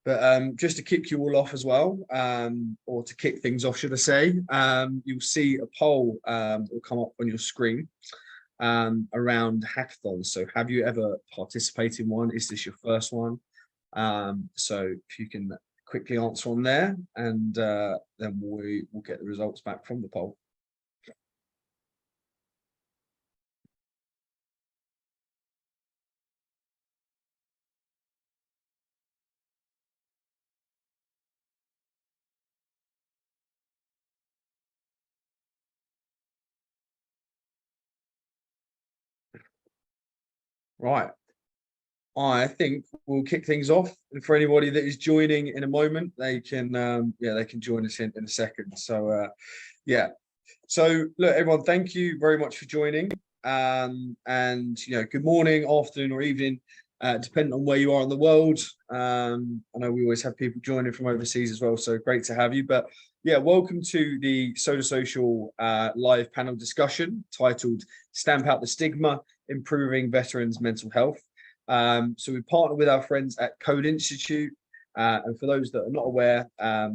But just to kick you all off as well, or to kick things off, should I say, you'll see a poll that will come up on your screen around hackathons. So have you ever participated in one? Is this your first one? So if you can quickly answer on there, and then we'll get the results back from the poll. Right. I think we'll kick things off. And for anybody that is joining in a moment, they can they can join us in a second. So yeah. So look, everyone, thank you very much for joining. And good morning, afternoon, or evening, depending on where you are in the world. I know we always have people joining from overseas as well, so great to have you. But yeah, welcome to the Soda Social live panel discussion titled "Stamp Out the Stigma: Improving Veterans' Mental Health." So we partner with our friends at Code Institute. And for those that are not aware,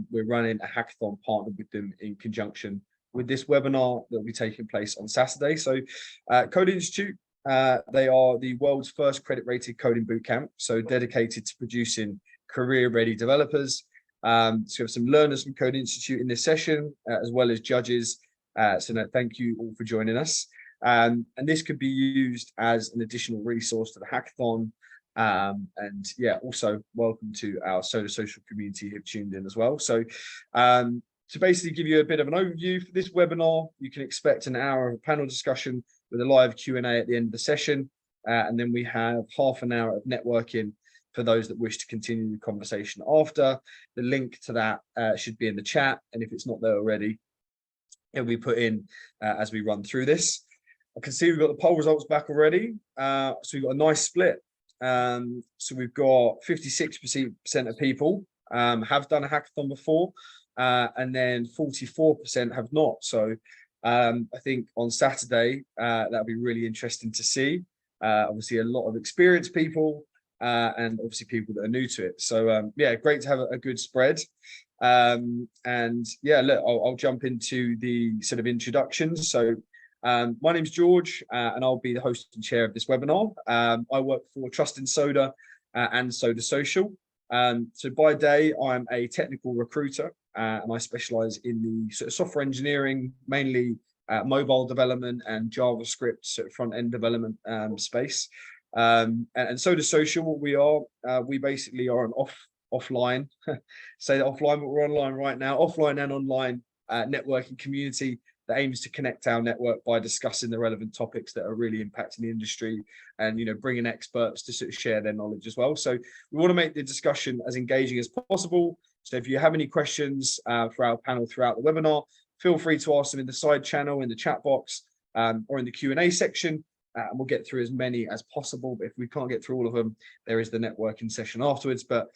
we're running a hackathon partnered with them in conjunction with this webinar that will be taking place on Saturday. So Code Institute, they are the world's first credit-rated coding bootcamp, so dedicated to producing career-ready developers. So we have some learners from Code Institute in this session, as well as judges. So no, thank you all for joining us. And this could be used as an additional resource to the hackathon. And yeah, also welcome to our Soda Social community who've tuned in as well. So to basically give you a bit of an overview for this webinar, you can expect an hour of panel discussion with a live Q&A at the end of the session. And then we have half an hour of networking for those that wish to continue the conversation after. The link to that should be in the chat. And if it's not there already, it'll be put in as we run through this. I can see we've got the poll results back already. So we've got a nice split. So we've got 56% of people have done a hackathon before, and then 44% have not. So I think on Saturday, that'll be really interesting to see. Obviously, a lot of experienced people and obviously people that are new to it. So yeah, great to have a good spread. And yeah, look, I'll jump into the sort of introductions. So my name's George, and I'll be the host and chair of this webinar. I work for Trust in Soda and Soda Social. So by day, I'm a technical recruiter, and I specialize in the sort of software engineering, mainly mobile development and JavaScript sort of front-end development space. And Soda Social, what we are, we basically are an offline, say that offline, but we're online right now, offline and online networking community that aims to connect our network by discussing the relevant topics that are really impacting the industry, and bringing experts to sort of share their knowledge as well. So we want to make the discussion as engaging as possible. So if you have any questions for our panel throughout the webinar, feel free to ask them in the side channel, in the chat box, or in the Q&A section, and we'll get through as many as possible. But if we can't get through all of them, there is the networking session afterwards. But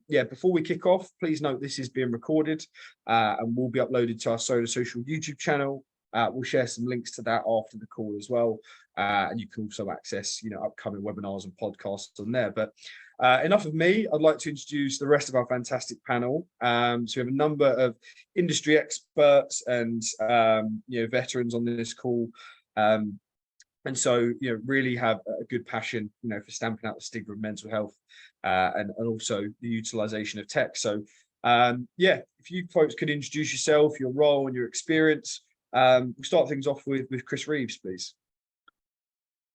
yeah, before we kick off, please note this is being recorded and will be uploaded to our Soda Social YouTube channel. We'll share some links to that after the call as well. And you can also access, upcoming webinars and podcasts on there. But enough of me. I'd like to introduce the rest of our fantastic panel. So we have a number of industry experts and, veterans on this call. And so, really have a good passion, for stamping out the stigma of mental health and also the utilization of tech. So, yeah, if you folks could introduce yourself, your role and your experience. We'll start things off with Chris Reeves, please.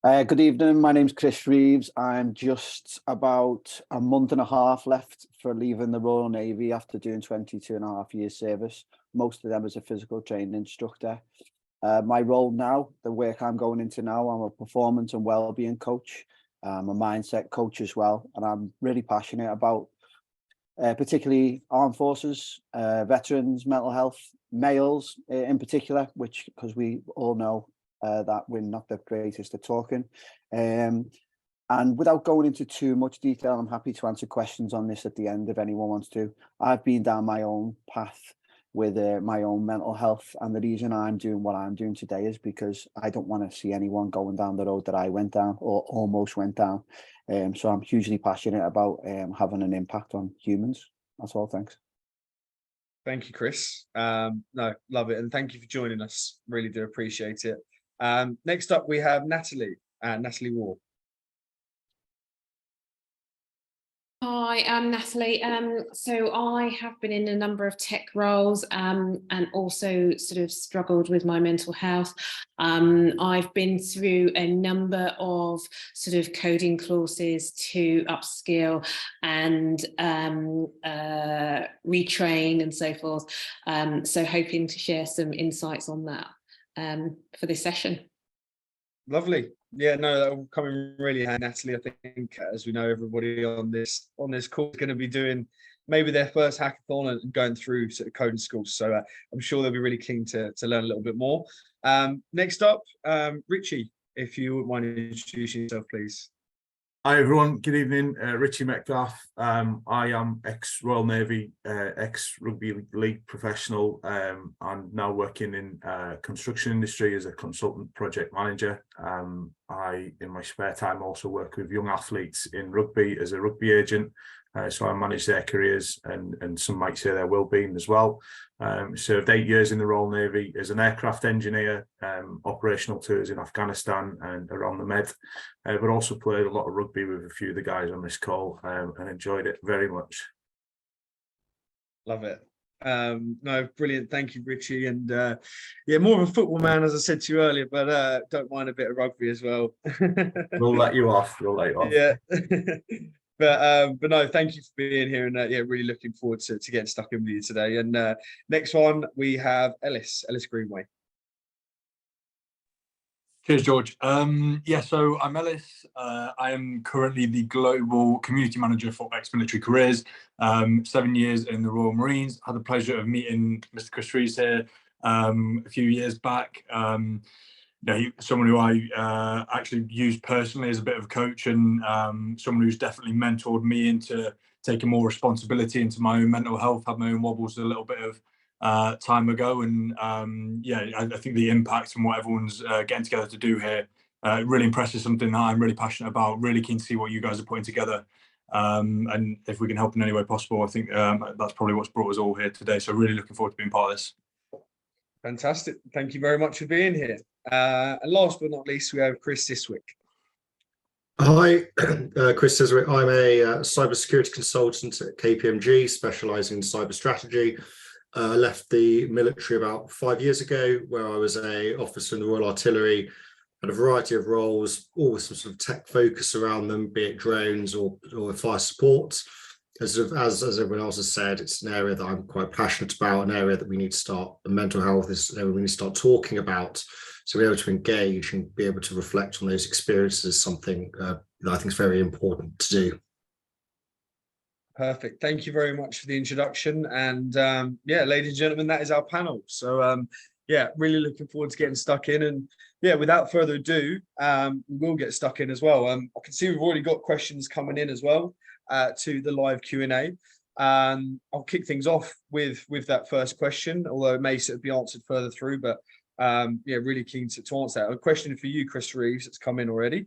Good evening. My name's Chris Reeves. I'm just about a month and a half left for leaving the Royal Navy after doing 22 and a half years service, most of them as a physical training instructor. My role now, the work I'm going into now, I'm a performance and well-being coach. I'm a mindset coach as well, and I'm really passionate about particularly armed forces, veterans, mental health, males in particular, because we all know that we're not the greatest at talking. And without going into too much detail, I'm happy to answer questions on this at the end if anyone wants to. I've been down my own path with my own mental health. And the reason I'm doing what I'm doing today is because I don't want to see anyone going down the road that I went down or almost went down. So I'm hugely passionate about having an impact on humans. That's all. Thanks. Thank you, Chris. No, love it. And thank you for joining us. Really do appreciate it. Next up, we have Natalie, Natalie Ward. Hi, I'm Natalie. So I have been in a number of tech roles and also sort of struggled with my mental health. I've been through a number of sort of coding courses to upskill and retrain and so forth. So hoping to share some insights on that for this session. Lovely. Yeah, no, that will come in really handy, Natalie. I think, as we know, everybody on this call is going to be doing maybe their first hackathon and going through sort of coding schools. So I'm sure they'll be really keen to learn a little bit more. Next up, Richie, if you wouldn't mind introducing yourself, please. Hi everyone, good evening. Richie Metcalf. I am ex-Royal Navy, ex-rugby league professional, and now working in construction industry as a consultant project manager. I, in my spare time, also work with young athletes in rugby as a rugby agent. So I manage their careers and some might say their well-being as well. Served 8 years in the Royal Navy as an aircraft engineer, operational tours in Afghanistan and around the Med, but also played a lot of rugby with a few of the guys on this call and enjoyed it very much. Love it. No, brilliant. Thank you, Richie. And yeah, more of a football man, as I said to you earlier, but don't mind a bit of rugby as well. We'll let you off. We'll let you off. Yeah. But no, thank you for being here, and yeah, really looking forward to getting stuck in with you today. And next one we have Ellis Greenway. Cheers, George. Yeah, so I'm Ellis. I am currently the Global Community Manager for Ex-Military Careers. 7 years in the Royal Marines. Had the pleasure of meeting Mr. Chris Reeves here a few years back. You know, someone who I actually used personally as a bit of a coach, and someone who's definitely mentored me into taking more responsibility into my own mental health. Had my own wobbles a little bit of time ago, and yeah, I think the impact and what everyone's getting together to do here really impresses, something that I'm really passionate about. Really keen to see what you guys are putting together, and if we can help in any way possible. I think that's probably what's brought us all here today. So really looking forward to being part of this. Fantastic. Thank you very much for being here. And last but not least, we have Chris Siswick. Hi, Chris Siswick. I'm a cybersecurity consultant at KPMG, specialising in cyber strategy. I left the military about 5 years ago, where I was an officer in the Royal Artillery, had a variety of roles, all with some sort of tech focus around them, be it drones or fire support. As everyone else has said, it's an area that I'm quite passionate about, an area that we need to start, mental health is an area we need to start talking about. So be able to engage and be able to reflect on those experiences is something that I think is very important to do. Perfect. Thank you very much for the introduction. And yeah, ladies and gentlemen, that is our panel. So yeah, really looking forward to getting stuck in. And yeah, without further ado, we'll get stuck in as well. I can see we've already got questions coming in as well to the live Q&A. I'll kick things off with that first question, although it may sort of be answered further through, but yeah, really keen to answer that. A question for you, Chris Reeves, that's come in already.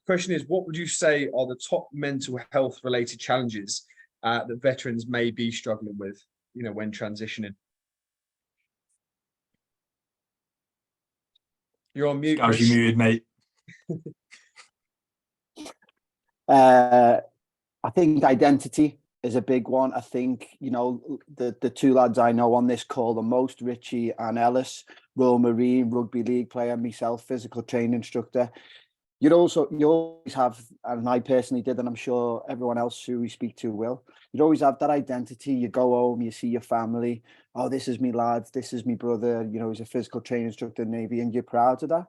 Question is, what would you say are the top mental health related challenges that veterans may be struggling with, you know, when transitioning? You're on mute, Chris. How's you muted, mate? I think identity is a big one. I think, you know, the two lads I know on this call the most, Richie and Ellis, Royal Marine, rugby league player, myself, physical training instructor. You always have, and I personally did, and I'm sure everyone else who we speak to will, you'd always have that identity. You go home, you see your family. Oh, this is me lad, this is me brother, you know, he's a physical training instructor in the Navy, and you're proud of that.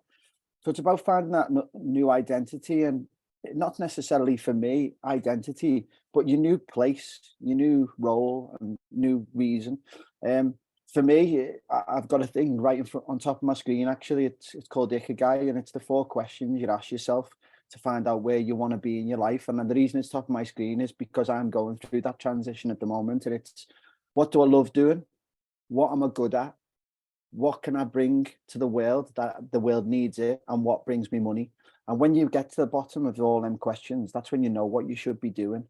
So it's about finding that new identity, and not necessarily for me, identity, but your new place, your new role and new reason. For me, I've got a thing right in front on top of my screen. Actually, it's called Ikigai, and it's the 4 questions you ask yourself to find out where you want to be in your life. And then the reason it's top of my screen is because I'm going through that transition at the moment. And it's, what do I love doing? what am I good at? What can I bring to the world that the world needs it, and what brings me money? And when you get to the bottom of all them questions, that's when you know what you should be doing.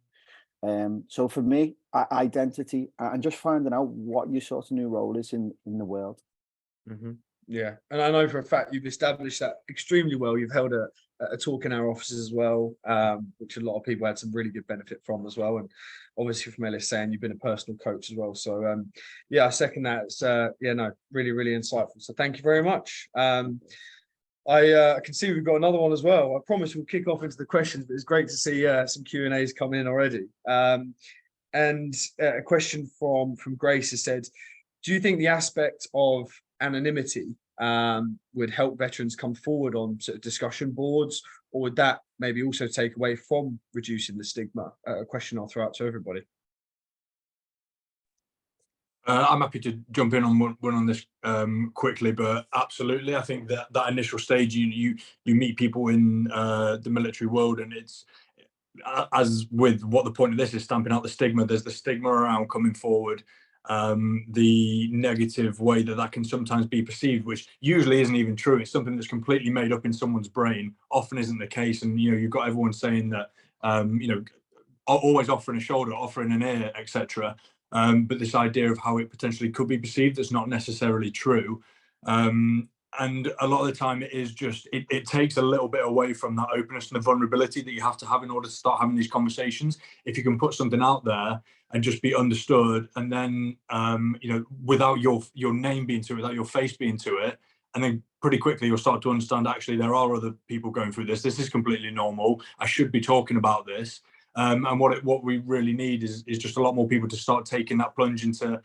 So for me, identity and just finding out what your sort of new role is in the world. Yeah, and I know for a fact you've established that extremely well. You've held a talk in our offices as well, which a lot of people had some really good benefit from as well. And obviously from Ellis saying you've been a personal coach as well. So yeah, I second that. It's yeah, no, really, really insightful. So thank you very much. I can see we've got another one as well. I promise we'll kick off into the questions, but it's great to see some Q&As come in already. And a question from Grace has said, do you think the aspect of anonymity would help veterans come forward on sort of discussion boards, or would that maybe also take away from reducing the stigma? A question I'll throw out to everybody. I'm happy to jump in on one on this quickly, but absolutely, I think that initial stage, you meet people in the military world, and it's as with what the point of this is, stamping out the stigma. There's the stigma around coming forward, the negative way that can sometimes be perceived, which usually isn't even true. It's something that's completely made up in someone's brain. Often isn't the case, and you've got everyone saying that always offering a shoulder, offering an ear, etc. But this idea of how it potentially could be perceived that's not necessarily true. And a lot of the time it is just, it takes a little bit away from that openness and the vulnerability that you have to have in order to start having these conversations. If you can put something out there and just be understood, and then, without your name being to it, without your face being to it, and then pretty quickly you'll start to understand, actually, there are other people going through this. This is completely normal. I should be talking about this. And what we really need is just a lot more people to start taking that plunge into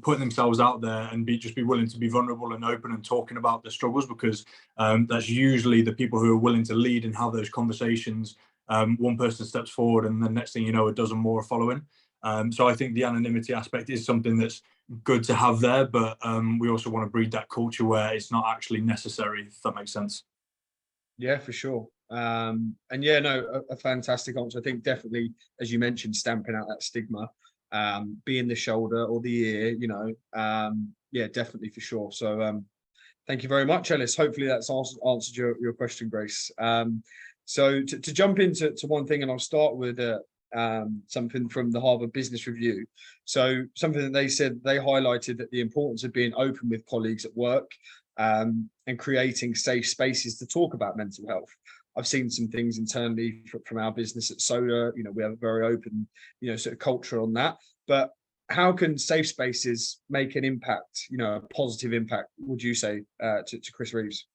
putting themselves out there and be willing to be vulnerable and open and talking about the struggles, because that's usually the people who are willing to lead and have those conversations. One person steps forward, and the next thing you know, a dozen more are following. So I think the anonymity aspect is something that's good to have there, but we also want to breed that culture where it's not actually necessary, if that makes sense. Yeah, for sure. And yeah, no, a fantastic answer. I think definitely, as you mentioned, stamping out that stigma, being the shoulder or the ear, yeah, definitely for sure. So thank you very much, Ellis. Hopefully that's answered your question, Grace. So to jump into one thing, and I'll start with something from the Harvard Business Review. So something that they said, they highlighted that the importance of being open with colleagues at work, and creating safe spaces to talk about mental health. I've seen some things internally from our business at Soda. We have a very open, sort of culture on that. But how can safe spaces make an impact, a positive impact, would you say, to Chris Reeves?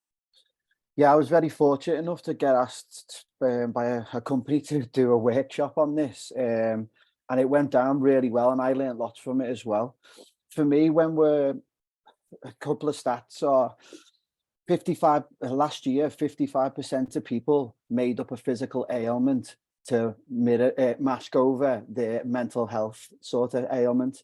Yeah, I was very fortunate enough to get asked by a company to do a workshop on this, and it went down really well, and I learned lots from it as well. For me, a couple of stats are 55 last year, 55% of people made up a physical ailment to mask over their mental health sort of ailment,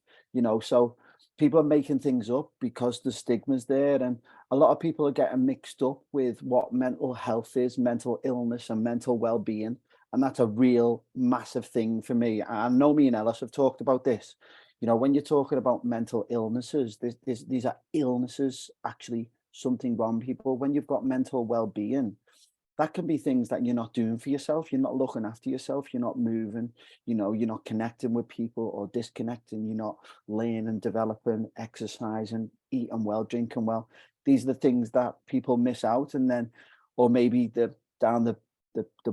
so people are making things up because the stigma's there, and a lot of people are getting mixed up with what mental health is, mental illness and mental well-being, and that's a real massive thing for me. I know me and Ellis have talked about this. When you're talking about mental illnesses, these are illnesses, actually something wrong, people. When you've got mental well-being, that can be things that you're not doing for yourself. You're not looking after yourself. You're not moving, you're not connecting with people, or disconnecting. You're not learning, developing, exercising, eating well, drinking well. These are the things that people miss out. And then, or maybe they're down the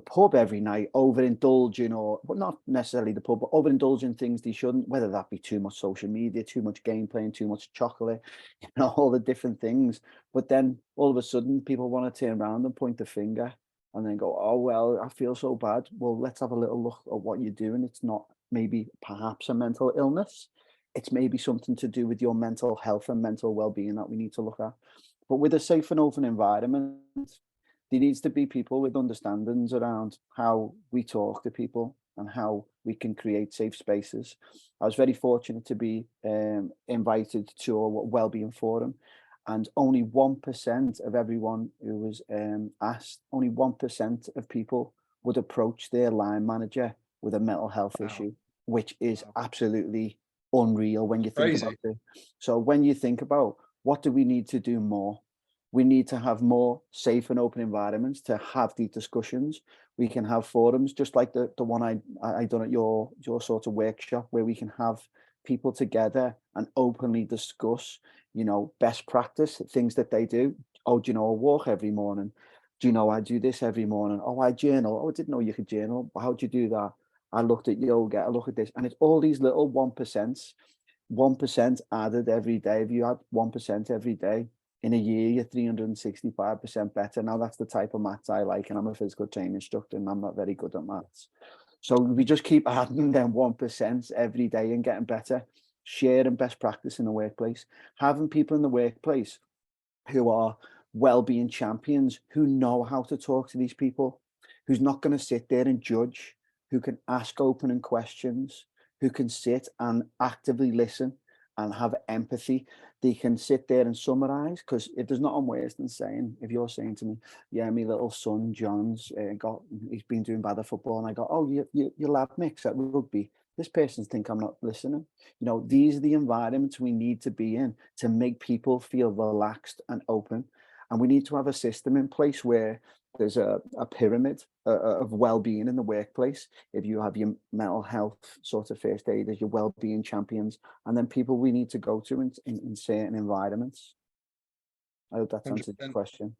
pub every night, overindulging, or well, not necessarily the pub, but overindulging things they shouldn't, whether that be too much social media, too much game playing, too much chocolate, all the different things. But then all of a sudden people want to turn around and point the finger and then go, oh, well, I feel so bad. Well, let's have a little look at what you're doing. It's not maybe perhaps a mental illness. It's maybe something to do with your mental health and mental well-being that we need to look at. But with a safe and open environment, there needs to be people with understandings around how we talk to people and how we can create safe spaces. I was very fortunate to be invited to a wellbeing forum, and only 1% of everyone who was asked, only 1% of people would approach their line manager with a mental health issue, which is absolutely unreal when you think Crazy. about it. So when you think about what do we need to do more, we need to have more safe and open environments to have these discussions. We can have forums just like the one I done at your sort of workshop, where we can have people together and openly discuss, you know, best practice, things that they do. Oh, do you know I walk every morning? Do you know I do this every morning? Oh, I journal. Oh, I didn't know you could journal. How do you do that? I looked at yoga, I look at this, and it's all these little 1% added every day. If you add 1% every day, in a year, you're 365% better. Now that's the type of maths I like, and I'm a physical training instructor and I'm not very good at maths. So we just keep adding them 1% every day and getting better, sharing best practice in the workplace, having people in the workplace who are well-being champions, who know how to talk to these people, who's not going to sit there and judge, who can ask opening questions, who can sit and actively listen and have empathy. They can sit there and summarize, because if there's nothing worse than saying, if you're saying to me, yeah, my little son John's he's been doing bad at football, and I go, oh, your lad mix at rugby, this person think I'm not listening. You know, these are the environments we need to be in to make people feel relaxed and open. And we need to have a system in place where there's a pyramid of well-being in the workplace. If you have your mental health sort of first aiders, your well-being champions, and then people we need to go to in certain environments. I hope that answers the 100%. question.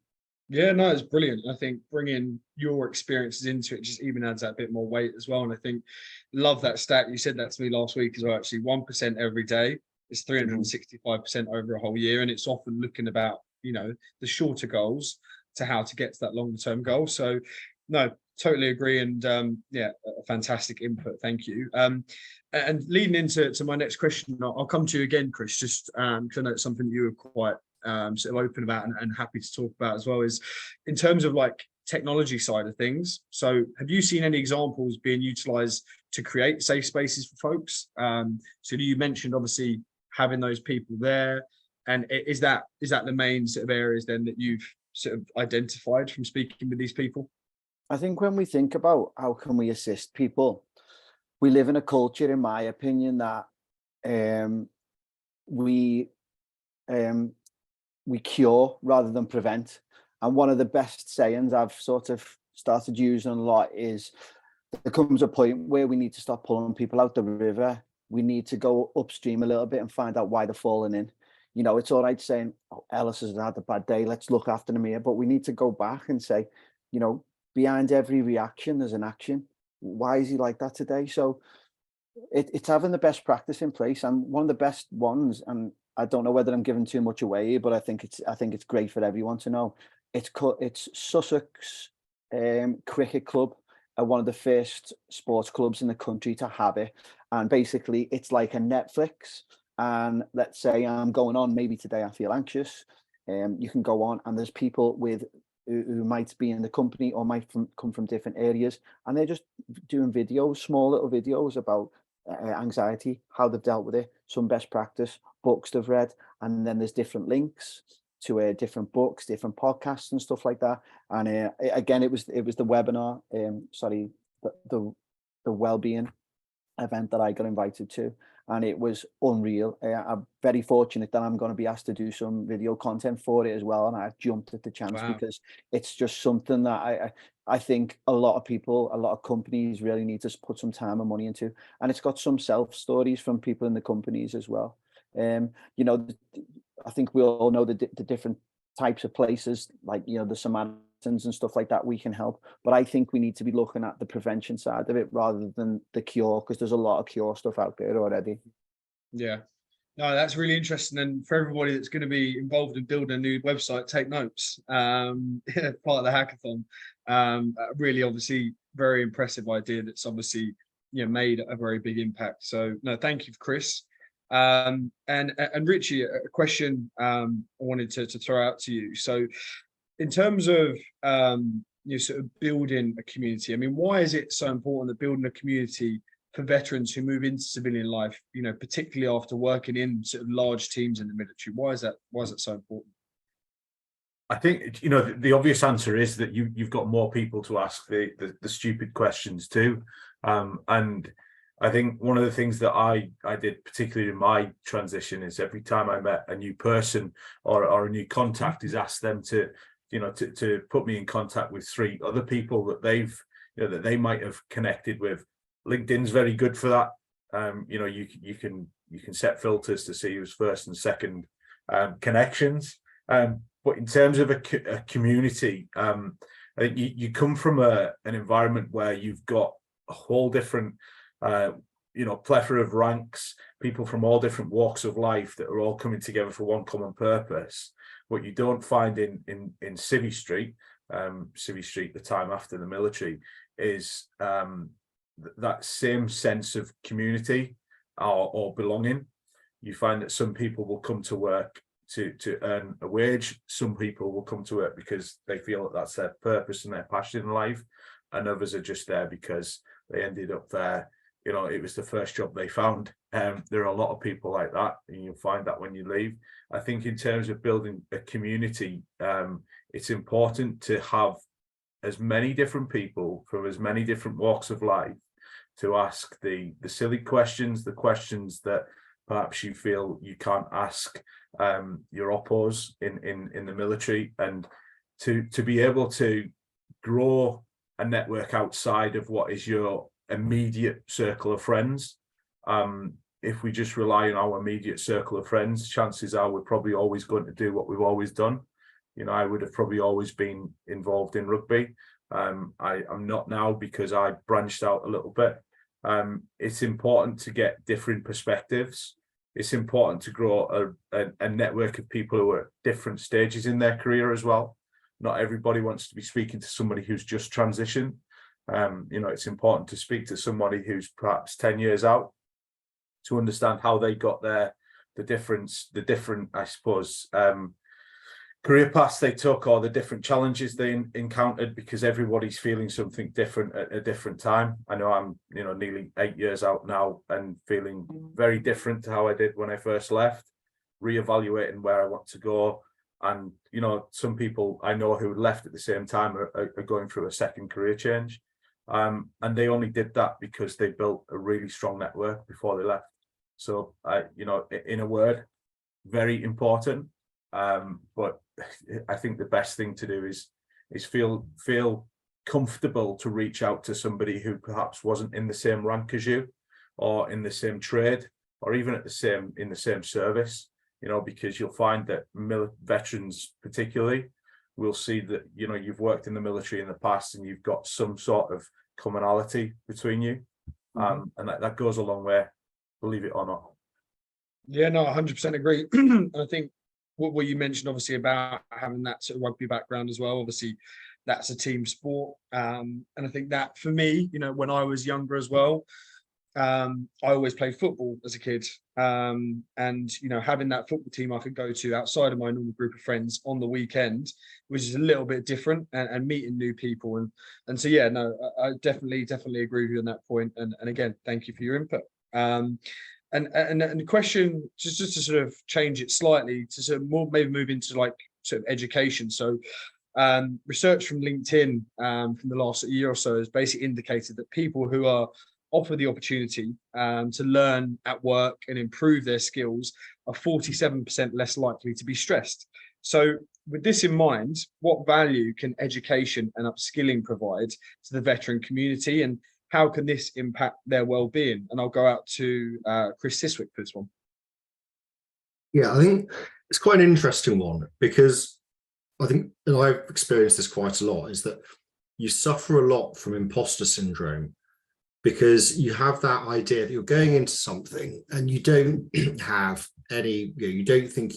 Yeah, no, it's brilliant. I think bringing your experiences into it just even adds that bit more weight as well. And I think, love that stat. You said that to me last week as well. Actually, 1% every day is 365% over a whole year. And it's often looking about, you know, the shorter goals to how to get to that longer term goal. So no, totally agree. And yeah, a fantastic input. Thank you. And leading into my next question, I'll come to you again, Chris, just because I know it's something you were quite sort of open about and happy to talk about as well, is in terms of like technology side of things. So have you seen any examples being utilized to create safe spaces for folks? So you mentioned obviously having those people there, and is that the main sort of areas then that you've sort of identified from speaking with these people? I think when we think about how can we assist people, we live in a culture, in my opinion, that we cure rather than prevent. And one of the best sayings I've sort of started using a lot is, there comes a point where we need to stop pulling people out the river. We need to go upstream a little bit and find out why they're falling in. You know, it's all right saying, oh, Ellis has had a bad day, let's look after him here. But we need to go back and say, you know, behind every reaction, there's an action. Why is he like that today? So it's having the best practice in place. And one of the best ones, and I don't know whether I'm giving too much away, but I think it's great for everyone to know. It's Sussex Cricket Club, one of the first sports clubs in the country to have it. And basically it's like a Netflix. And let's say I'm going on, maybe today I feel anxious. You can go on and there's people who might be in the company or might come from different areas, and they're just doing videos, small little videos about anxiety, how they've dealt with it, some best practice, books they've read, and then there's different links to different books, different podcasts and stuff like that. And again, it was the webinar, the well-being event that I got invited to, and it was unreal. I'm very fortunate that I'm going to be asked to do some video content for it as well, and I jumped at the chance. Wow. Because it's just something that I think a lot of people, a lot of companies really need to put some time and money into, and it's got some self stories from people in the companies as well. You know, I think we all know the different types of places, like, you know, the Samaritans and stuff like that, we can help. But I think we need to be looking at the prevention side of it rather than the cure, because there's a lot of cure stuff out there already. Yeah, no, that's really interesting. And for everybody that's going to be involved in building a new website, take notes. Part of the hackathon. Really, obviously, very impressive idea that's obviously, you know, made a very big impact. So no, thank you, Chris. And Richie, a question I wanted to throw out to you. So in terms of you know, sort of building a community, I mean, why is it so important that building a community for veterans who move into civilian life, you know, particularly after working in sort of large teams in the military? Why is that so important? I think, you know, the obvious answer is that you've got more people to ask the stupid questions to, and I think one of the things that I did, particularly in my transition, is every time I met a new person or a new contact, is ask them to, to put me in contact with 3 other people that they've, that they might have connected with. LinkedIn's very good for that. You can set filters to see who's first and second connections. But in terms of a community, I think you come from an environment where you've got a whole different, plethora of ranks, people from all different walks of life that are all coming together for one common purpose. What you don't find in Civvy Street, the time after the military, is that same sense of community or belonging. You find that some people will come to work to earn a wage. Some people will come to work because they feel that that's their purpose and their passion in life, and others are just there because they ended up there. It was the first job they found. There are a lot of people like that, and you'll find that when you leave. I think in terms of building a community, it's important to have as many different people from as many different walks of life to ask the silly questions, the questions that perhaps you feel you can't ask your oppos in the military, and to be able to grow a network outside of what is your immediate circle of friends. If we just rely on our immediate circle of friends, chances are we're probably always going to do what we've always done. I would have probably always been involved in rugby. I'm not now because I branched out a little bit. It's important to get different perspectives. It's important to grow a network of people who are at different stages in their career as well. Not everybody wants to be speaking to somebody who's just transitioned. It's important to speak to somebody who's perhaps 10 years out to understand how they got there, the different, I suppose, career paths they took, or the different challenges they encountered, because everybody's feeling something different at a different time. I know I'm, nearly 8 years out now and feeling very different to how I did when I first left, reevaluating where I want to go. And, some people I know who left at the same time are going through a second career change. And they only did that because they built a really strong network before they left. So, in a word, very important. But I think the best thing to do is feel comfortable to reach out to somebody who perhaps wasn't in the same rank as you, or in the same trade, or even in the same service. Because you'll find that veterans particularly will see that you've worked in the military in the past and you've got some sort of commonality between you, and that goes a long way, believe it or not. Yeah, no, 100% agree. I think what you mentioned, obviously, about having that sort of rugby background as well, obviously that's a team sport, and I think that for me, when I was younger as well, I always played football as a kid, and having that football team I could go to outside of my normal group of friends on the weekend, which is a little bit different, and meeting new people, and so yeah, no, I definitely agree with you on that point, and again, thank you for your input. And the question, just to sort of change it slightly to sort of maybe move into like sort of education. So research from LinkedIn from the last year or so has basically indicated that people who are offered the opportunity to learn at work and improve their skills are 47% less likely to be stressed. So with this in mind, what value can education and upskilling provide to the veteran community, and how can this impact their well-being? And I'll go out to Chris Siswick for this one. Yeah, I think it's quite an interesting one, because I think, and I've experienced this quite a lot, is that you suffer a lot from imposter syndrome, because you have that idea that you're going into something and you don't have any, you don't think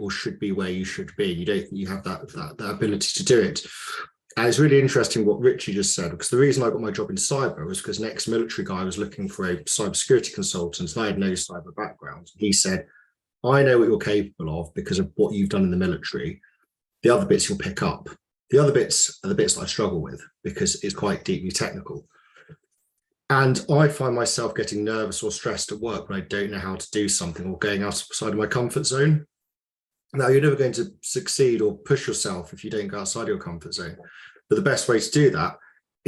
or should be where you should be. You don't think you have that ability to do it. And it's really interesting what Richie just said, because the reason I got my job in cyber was because an ex-military guy was looking for a cybersecurity consultant, and I had no cyber background. He said, I know what you're capable of because of what you've done in the military. The other bits you'll pick up. The other bits are the bits that I struggle with, because it's quite deeply technical. And I find myself getting nervous or stressed at work when I don't know how to do something, or going outside of my comfort zone. Now, you're never going to succeed or push yourself if you don't go outside your comfort zone. But the best way to do that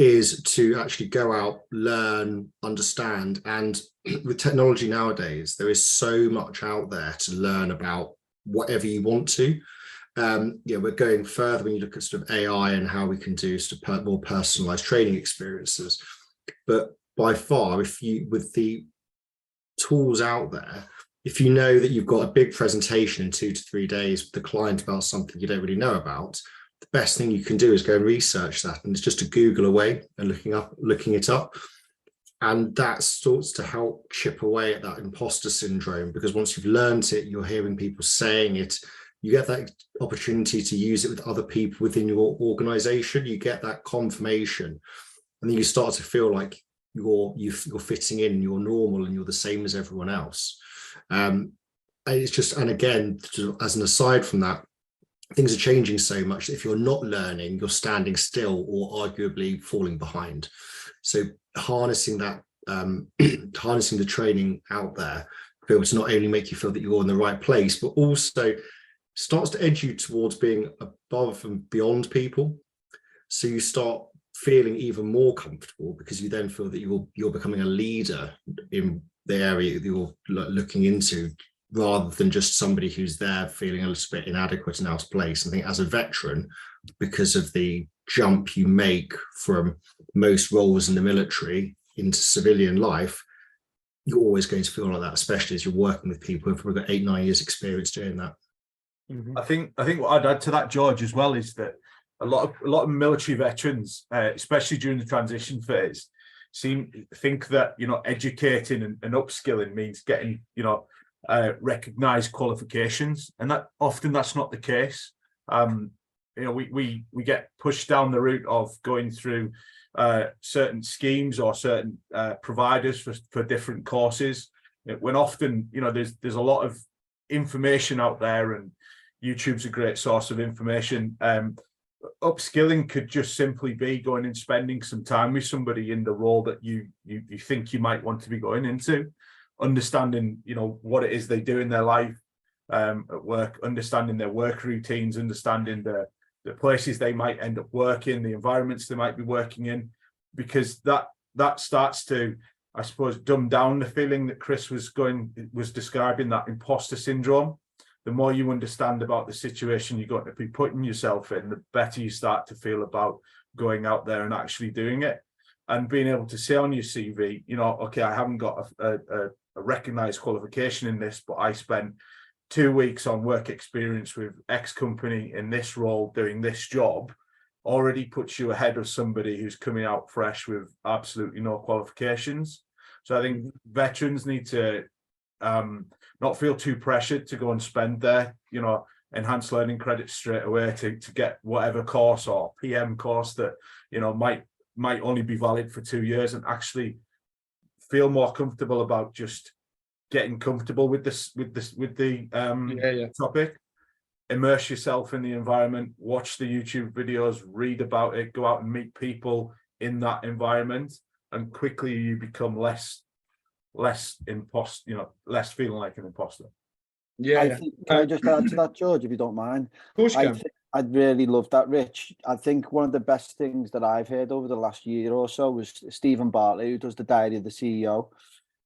is to actually go out, learn, understand. And with technology nowadays, there is so much out there to learn about whatever you want to. We're going further when you look at sort of AI and how we can do sort of more personalized training experiences. But by far, with the tools out there, if you know that you've got a big presentation in 2 to 3 days with the client about something you don't really know about, the best thing you can do is go and research that. And it's just a Google away and looking it up. And that starts to help chip away at that imposter syndrome, because once you've learned it, you're hearing people saying it, you get that opportunity to use it with other people within your organization. You get that confirmation, and then you start to feel like you're fitting in, you're normal, and you're the same as everyone else. It's just, and again, as an aside from that, things are changing so much that if you're not learning, you're standing still or arguably falling behind. So harnessing that, harnessing the training out there, be able to not only make you feel that you're in the right place, but also starts to edge you towards being above and beyond people. So you start feeling even more comfortable, because you then feel that you're becoming a leader in the area that you're looking into, rather than just somebody who's there feeling a little bit inadequate and out of place. I think as a veteran, because of the jump you make from most roles in the military into civilian life, you're always going to feel like that, especially as you're working with people who've probably got 8-9 years experience doing that. I think what I'd add to that, George, as well, is that a lot of military veterans, especially during the transition phase, think that educating and upskilling means getting recognized qualifications, and that often that's not the case. We get pushed down the route of going through certain schemes or certain providers for different courses, when often there's a lot of information out there, and YouTube's a great source of information. Upskilling could just simply be going and spending some time with somebody in the role that you think you might want to be going into, understanding what it is they do in their life at work, understanding their work routines, understanding the places they might end up working, the environments they might be working in, because that starts to, I suppose, dumb down the feeling that Chris was describing, that imposter syndrome. The more you understand about the situation you're going to be putting yourself in, the better you start to feel about going out there and actually doing it, and being able to say on your CV, okay, I haven't got a recognized qualification in this, but I spent 2 weeks on work experience with X company in this role doing this job, already puts you ahead of somebody who's coming out fresh with absolutely no qualifications. So I think veterans need to not feel too pressured to go and spend their enhanced learning credits straight away to get whatever course or PM course that might only be valid for 2 years, and actually feel more comfortable about just getting comfortable with the topic. Immerse yourself in the environment, watch the YouTube videos, read about it, go out and meet people in that environment, and quickly you become less feeling like an imposter. Can I just add to that, George, if you don't mind? Of course you can. I'd really love that, Rich. I think one of the best things that I've heard over the last year or so was Stephen Bartlett, who does the Diary of the CEO.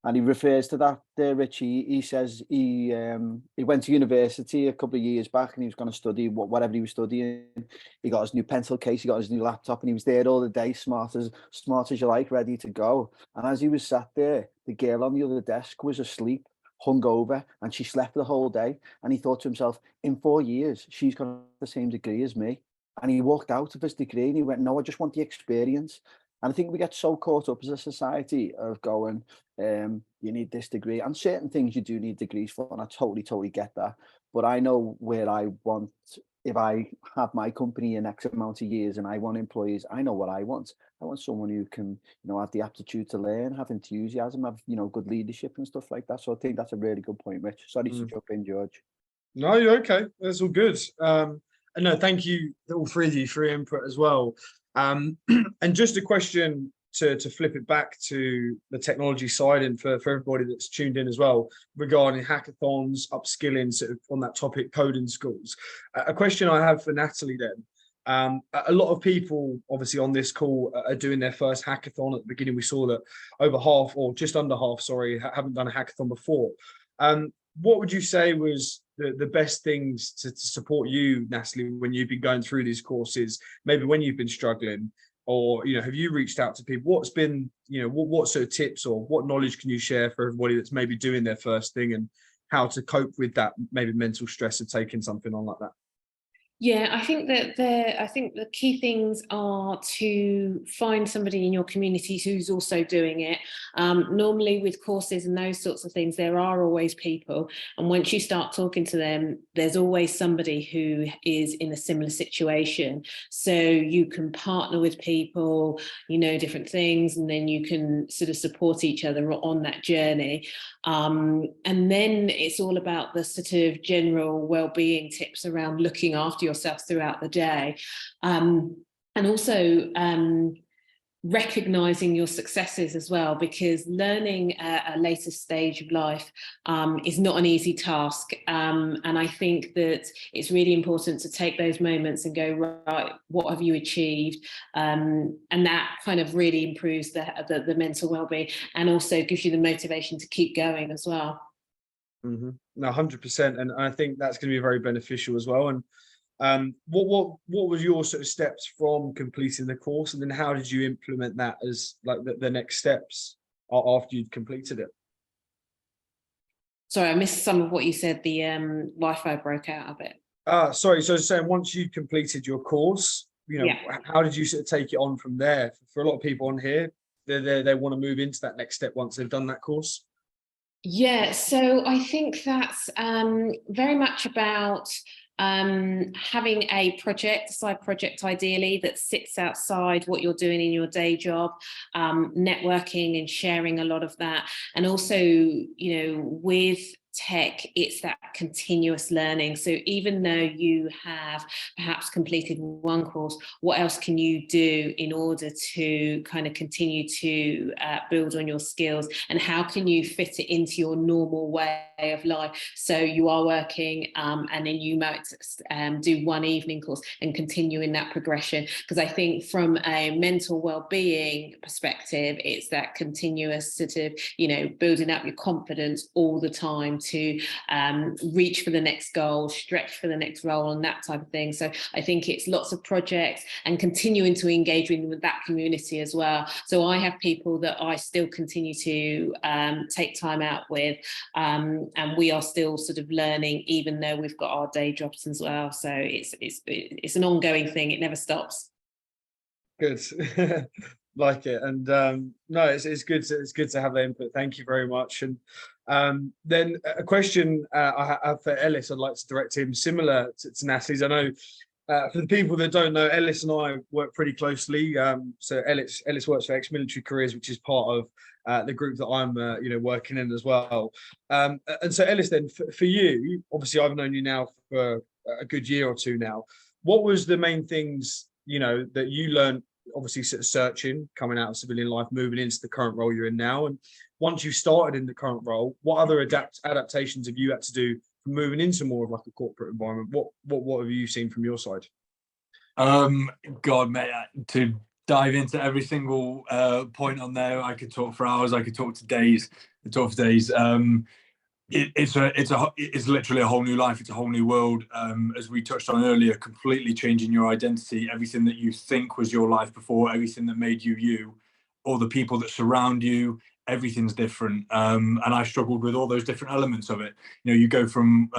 And he refers to that there, Rich. He says he went to university a couple of years back, and he was going to study whatever he was studying. He got his new pencil case, he got his new laptop, and he was there all the day, smart as you like, ready to go. And as he was sat there, the girl on the other desk was asleep, hungover, and she slept the whole day. And he thought to himself, in 4 years, she's got the same degree as me. And he walked out of his degree and he went, no, I just want the experience. And I think we get so caught up as a society of going, you need this degree, and certain things you do need degrees for, and I totally get that. But I know where I want, if I have my company in X amount of years and I want employees, I know what I want. I want someone who can, have the aptitude to learn, have enthusiasm, have, good leadership and stuff like that. So I think that's a really good point, Rich. Sorry to jump in, George. No, you're okay. That's all good. And no, thank you, all three of you, for your input as well. And just a question to flip it back to the technology side, and for everybody that's tuned in as well, regarding hackathons, upskilling, sort of on that topic, coding schools. A question I have for Natalie then A lot of people obviously on this call are doing their first hackathon. At the beginning, we saw that over half, or just under half, sorry, haven't done a hackathon before. What would you say was the best things to support you, Natalie, when you've been going through these courses, maybe when you've been struggling, or, you know, have you reached out to people? What's been, you know, what sort of tips or what knowledge can you share for everybody that's maybe doing their first thing, and how to cope with that maybe mental stress of taking something on like that? Yeah, I think that the key things are to find somebody in your community who's also doing it. Normally with courses and those sorts of things, there are always people. And once you start talking to them, there's always somebody who is in a similar situation. So you can partner with people, you know, different things, and then you can sort of support each other on that journey. And then it's all about the sort of general well-being tips around looking after yourself throughout the day, and also recognizing your successes as well, because learning at a later stage of life is not an easy task, and I think that it's really important to take those moments and go, right, what have you achieved, and that kind of really improves the mental well-being, and also gives you the motivation to keep going as well. No, 100%, and I think that's going to be very beneficial as well. And what was your sort of steps from completing the course, and then how did you implement that as like the next steps after you'd completed it? Sorry, I missed some of what you said. The Wi-Fi broke out a bit. Sorry, so I was saying, once you completed your course, you know, how did you sort of take it on from there? For a lot of people on here, they want to move into that next step once they've done that course. Yeah, so I think that's very much about having a project, a side project ideally, that sits outside what you're doing in your day job, networking and sharing a lot of that. And also, you know, with tech, it's that continuous learning. So even though you have perhaps completed one course, what else can you do in order to kind of continue to build on your skills, and how can you fit it into your normal way of life? So you are working and then you might do one evening course and continue in that progression, because I think from a mental well-being perspective, it's that continuous sort of, you know, building up your confidence all the time to reach for the next goal, stretch for the next role, and that type of thing. So I think it's lots of projects and continuing to engage with that community as well. So I have people that I still continue to take time out with, and we are still sort of learning, even though we've got our day jobs as well. So it's an ongoing thing. It never stops. Good. Like it. And no, it's good to have the input. Thank you very much. And then a question I have for Ellis, I'd like to direct him similar to Natalie's. I know for the people that don't know, Ellis and I work pretty closely. So Ellis works for Ex-Military Careers, which is part of the group that I'm you know, working in as well. And so Ellis, then for you, obviously I've known you now for a good year or two now. What was the main things, you know, that you learned, obviously sort of searching, coming out of civilian life, moving into the current role you're in now? And once you started in the current role, what other adaptations have you had to do from moving into more of like a corporate environment? What have you seen from your side? God, mate, to dive into every single point on there, I could talk for hours. I could talk for days. It's literally a whole new life. It's a whole new world. As we touched on earlier, completely changing your identity, everything that you think was your life before, everything that made you you, all the people that surround you, everything's different. And I struggled with all those different elements of it. You know, you go from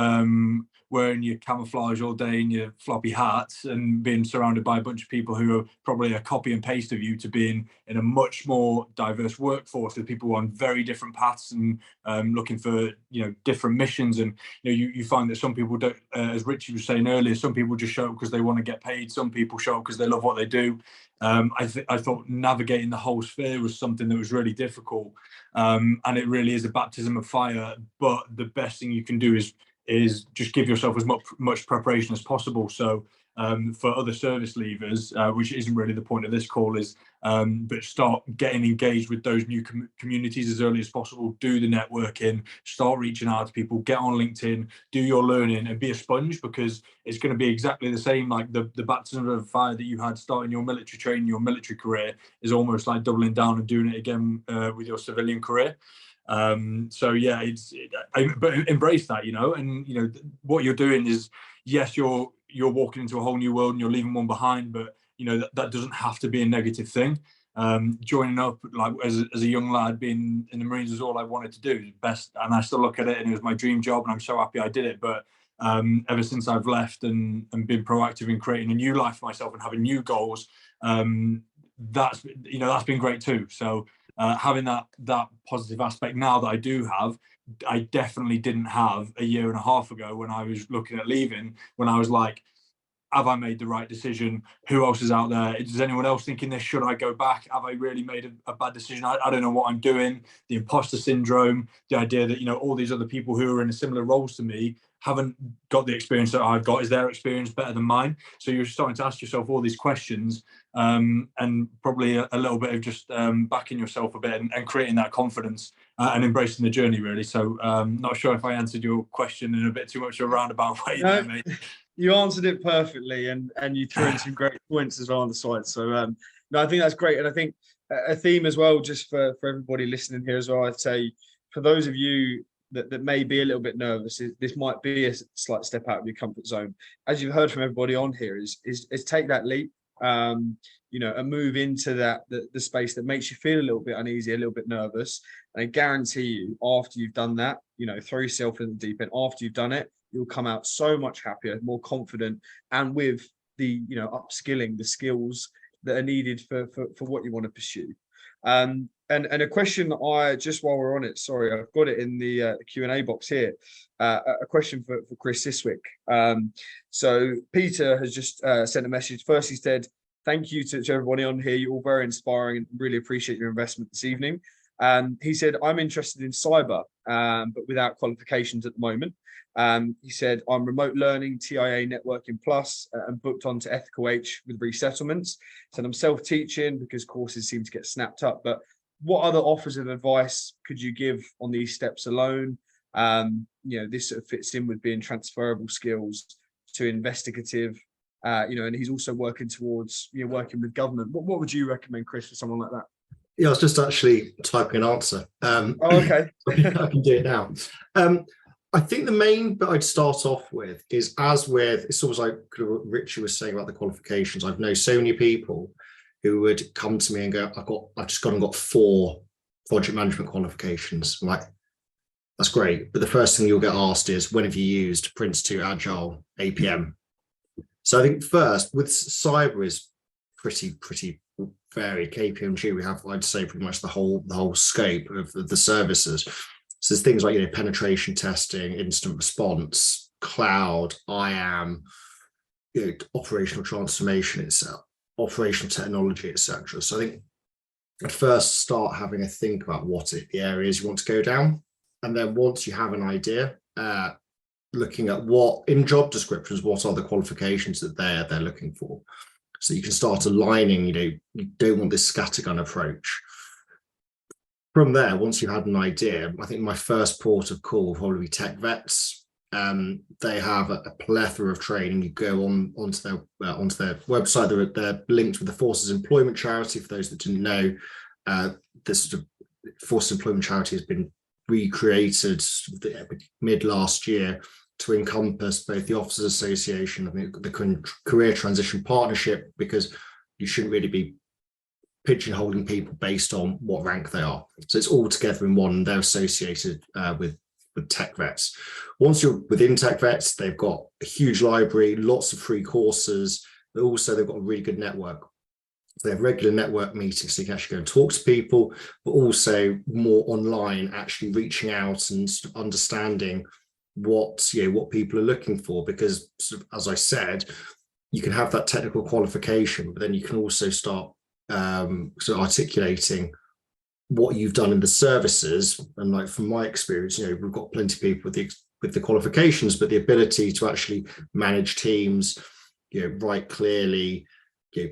wearing your camouflage all day and your floppy hats and being surrounded by a bunch of people who are probably a copy and paste of you, to being in a much more diverse workforce with people on very different paths and looking for, you know, different missions. And you know, you find that some people don't, as Richie was saying earlier, some people just show up because they want to get paid. Some people show up because they love what they do. I thought navigating the whole sphere was something that was really difficult, and it really is a baptism of fire. But the best thing you can do is just give yourself as much preparation as possible. So for other service leavers, which isn't really the point of this call, is but start getting engaged with those new communities as early as possible. Do the networking, start reaching out to people, get on LinkedIn, do your learning, and be a sponge, because it's going to be exactly the same. Like the baptism of fire that you had starting your military training, your military career, is almost like doubling down and doing it again with your civilian career. So yeah, but embrace that, and what you're doing is, yes, you're walking into a whole new world and you're leaving one behind, but that doesn't have to be a negative thing. Joining up, like as a young lad, being in the Marines was all I wanted to do. Best, and I still look at it, and it was my dream job, and I'm so happy I did it. But ever since I've left and been proactive in creating a new life for myself and having new goals, that's been great too. So having that positive aspect now that I do have, I definitely didn't have a year and a half ago when I was looking at leaving, when I was like, have I made the right decision? Who else is out there? Is anyone else thinking this? Should I go back? Have I really made a bad decision? I don't know what I'm doing. The imposter syndrome, the idea that, all these other people who are in similar roles to me haven't got the experience that I've got. Is their experience better than mine? So you're starting to ask yourself all these questions, and probably a little bit of just backing yourself a bit and creating that confidence and embracing the journey, really. So not sure if I answered your question in a bit too much of a roundabout way there, mate. You answered it perfectly, and you threw in some great points as well on the side. So no, I think that's great, and I think a theme as well, just for everybody listening here as well, I'd say for those of you that may be a little bit nervous, this might be a slight step out of your comfort zone. As you've heard from everybody on here, is take that leap, and move into the space that makes you feel a little bit uneasy, a little bit nervous. And I guarantee you, after you've done that, throw yourself in the deep end. After you've done it, you'll come out so much happier, more confident, and with the upskilling, the skills that are needed for what you want to pursue. And a question just while we're on it, sorry, I've got it in the Q&A box here. A question for Chris Siswick. So Peter has just sent a message. First, he said, thank you to everybody on here. You're all very inspiring and really appreciate your investment this evening. He said, I'm interested in cyber, but without qualifications at the moment. He said, I'm remote learning, TIA Networking Plus, and booked onto Ethical H with resettlements. So I'm self-teaching because courses seem to get snapped up. But what other offers of advice could you give on these steps alone? This sort of fits in with being transferable skills to investigative, and he's also working towards, working with government. What would you recommend, Chris, for someone like that? Yeah, I was just actually typing an answer. Okay. I can do it now. I think the main bit I'd start off with is, it's almost like what Richie was saying about the qualifications. I've known so many people who would come to me and go, I've just gone and got 4 project management qualifications. I'm like, that's great. But the first thing you'll get asked is, when have you used Prince2, Agile, APM? So I think first, with cyber is pretty varied. KPMG, we have, I'd say, pretty much the whole scope of the services. So there's things like penetration testing, incident response, cloud, IAM, operational transformation itself, operational technology, etc. So I think at first start having a think about what the areas you want to go down, and then once you have an idea, looking at what in job descriptions, what are the qualifications that they're looking for, so you can start aligning. You don't want this scattergun approach. From there, once you had an idea, I think my first port of call will probably be Tech Vets. They have a plethora of training. You go onto their website. They're linked with the Forces Employment Charity. For those that didn't know, this sort of Forces Employment Charity has been recreated mid last year to encompass both the Officers Association and the Career Transition Partnership, because you shouldn't really be pigeonholing people based on what rank they are. So it's all together in one, and they're associated with Tech Vets. Once you're within Tech Vets, they've got a huge library, lots of free courses, but also they've got a really good network. So they have regular network meetings, so you can actually go and talk to people, but also more online, actually reaching out and sort of understanding what people are looking for. Because sort of, as I said, you can have that technical qualification, but then you can also start sort of articulating what you've done in the services. And like from my experience, we've got plenty of people with the qualifications, but the ability to actually manage teams, write clearly,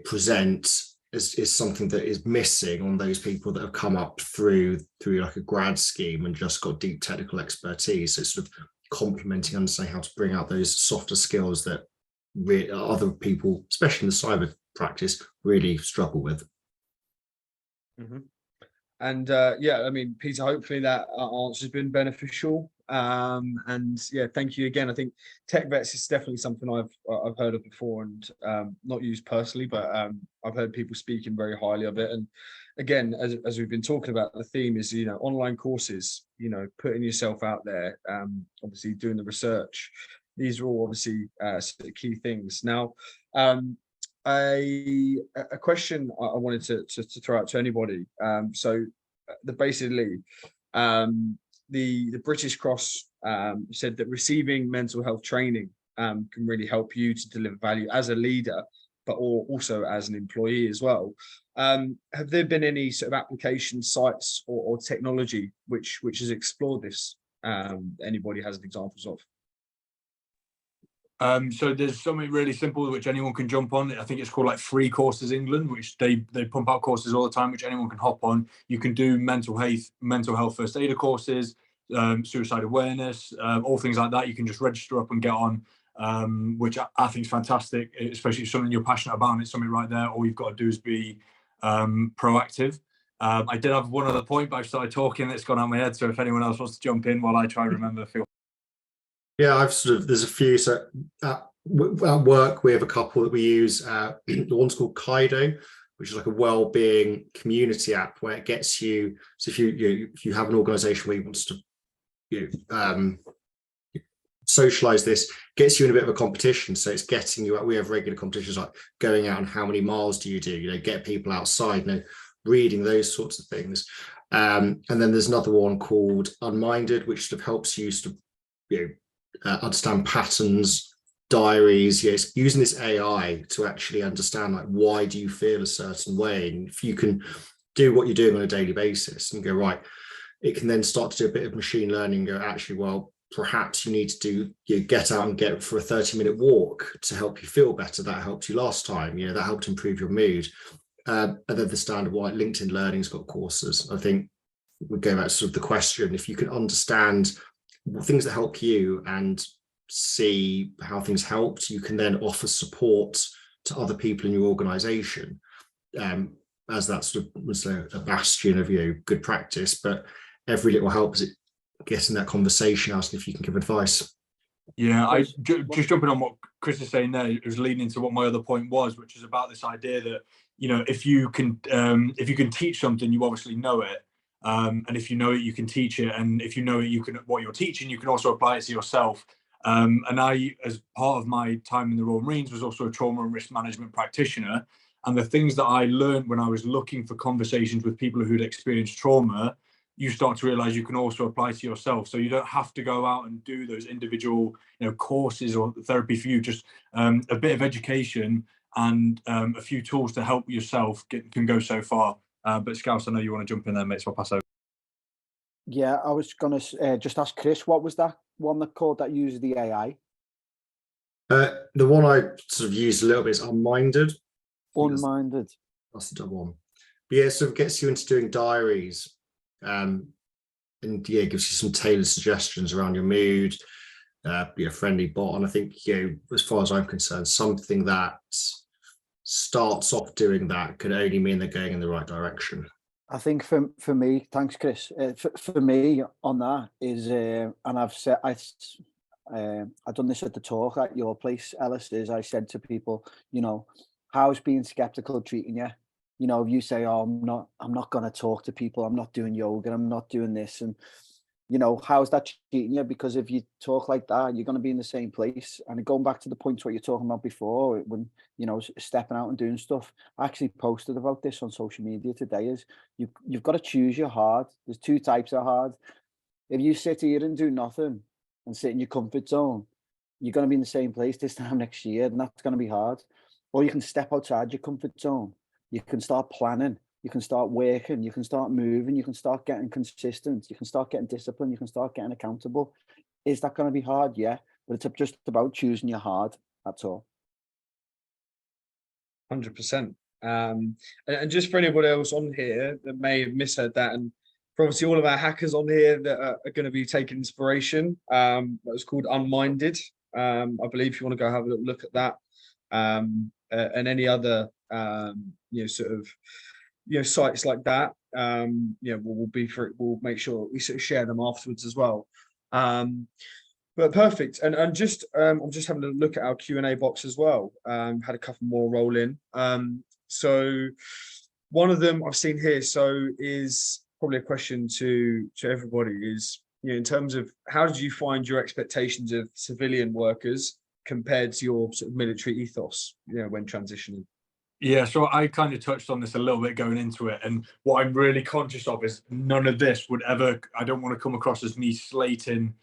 present is something that is missing on those people that have come up through like a grad scheme and just got deep technical expertise. So it's sort of complementing, understanding how to bring out those softer skills that other people, especially in the cyber practice, really struggle with. And yeah, I mean, Peter, hopefully that answer has been beneficial. And yeah, thank you again. I think tech vets is definitely something I've heard of before, and not used personally, but I've heard people speaking very highly of it. And again, as we've been talking about, the theme is, online courses, putting yourself out there, obviously doing the research. These are all obviously sort of key things. Now, a question I wanted to throw out to anybody. So basically, the British Cross said that receiving mental health training can really help you to deliver value as a leader, but also as an employee as well. Have there been any sort of application sites or technology which has explored this? Anybody has examples of? So there's something really simple which anyone can jump on. I think it's called like Free Courses England, which they pump out courses all the time, which anyone can hop on. You can do mental health first aider courses, suicide awareness, all things like that. You can just register up and get on, which I think is fantastic, especially if something you're passionate about and it's something right there. All you've got to do is be proactive. I did have one other point, but I've started talking, it's gone out of my head. So if anyone else wants to jump in while I try to remember, feel. Yeah, there's a few. So at work, we have a couple that we use. The one's called Kaido, which is like a well-being community app where it gets you. So if you have an organization where you want to socialize this, gets you in a bit of a competition. So it's getting you out. We have regular competitions like going out and how many miles do you do? Get people outside, reading those sorts of things. And then there's another one called Unminded, which sort of helps you sort of, understand patterns, diaries. Yes, using this AI to actually understand why do you feel a certain way, and if you can do what you're doing on a daily basis and go right, it can then start to do a bit of machine learning and go, actually, well, perhaps you need to get out and get for a 30-minute walk to help you feel better. That helped you last time. That helped improve your mood. And then the standard LinkedIn Learning's got courses. I think we go back to sort of the question, if you can understand things that help you and see how things helped, you can then offer support to other people in your organization, as that sort of was a bastion of good practice. But every little helps it getting that conversation, asking if you can give advice. Yeah, I just jumping on what Chris is saying there, it was leading into what my other point was, which is about this idea that if you can teach something, you obviously know it. And if you know it, you can teach it. And if you know it, what you're teaching, you can also apply it to yourself. And I, as part of my time in the Royal Marines, was also a trauma and risk management practitioner. And the things that I learned when I was looking for conversations with people who'd experienced trauma, you start to realize you can also apply to yourself. So you don't have to go out and do those individual, courses or therapy for you. Just a bit of education and a few tools to help yourself can go so far. But Scouse, I know you want to jump in there, mate, so I'll pass over. Yeah, I was going to just ask Chris, what was that one that uses the AI? The one I sort of used a little bit is Unminded. Unminded. That's the double one. But yeah, so it gets you into doing diaries, and gives you some tailored suggestions around your mood, be a friendly bot. And I think, as far as I'm concerned, something that starts off doing that could only mean they're going in the right direction. I think for me, thanks, Chris. For me on that is, and I've done this at the talk at your place, Ellis, is I said to people, how's being skeptical treating you? If you say, oh, I'm not going to talk to people, I'm not doing yoga, I'm not doing this, and how's that treating you? Because if you talk like that, you're going to be in the same place. And going back to the points what you're talking about before, when stepping out and doing stuff, I actually posted about this on social media today. Is you've got to choose your hard. There's two types of hard. If you sit here and do nothing and sit in your comfort zone, you're going to be in the same place this time next year, and that's going to be hard. Or you can step outside your comfort zone. You can start planning. You can start working, you can start moving, you can start getting consistent, you can start getting disciplined, you can start getting accountable. Is that going to be hard? Yeah, but it's just about choosing your hard, that's all. 100%. And just for anybody else on here that may have misheard that, and for obviously all of our hackers on here that are going to be taking inspiration, that was called Unminded. I believe if you want to go have a little look at that, and any other sort of sites like that, we'll make sure we sort of share them afterwards as well. But perfect. And just I'm just having a look at our Q&A box as well. Had a couple more roll in. So one of them I've seen here, so is probably a question to everybody, is in terms of how did you find your expectations of civilian workers compared to your sort of military ethos, when transitioning? Yeah, so I kind of touched on this a little bit going into it, and what I'm really conscious of is none of this would ever, I don't want to come across as me slating,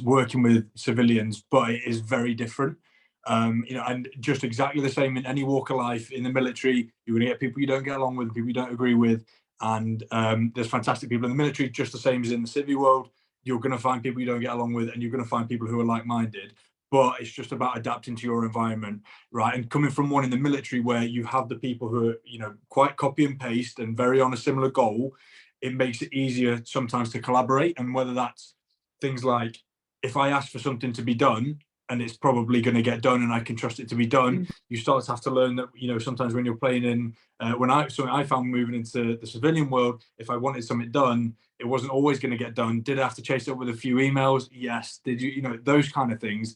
working with civilians, but it is very different. And just exactly the same in any walk of life. In the military, you're going to get people you don't get along with, people you don't agree with, and there's fantastic people in the military, just the same as in the civvy world. You're going to find people you don't get along with, and you're going to find people who are like-minded. But it's just about adapting to your environment, right? And coming from one in the military where you have the people who are, quite copy and paste and very on a similar goal, it makes it easier sometimes to collaborate. And whether that's things like, if I ask for something to be done and it's probably going to get done and I can trust it to be done, you start to have to learn that, sometimes when you're playing in, something I found moving into the civilian world, if I wanted something done, it wasn't always going to get done. Did I have to chase it up with a few emails? Yes. Did you, those kind of things.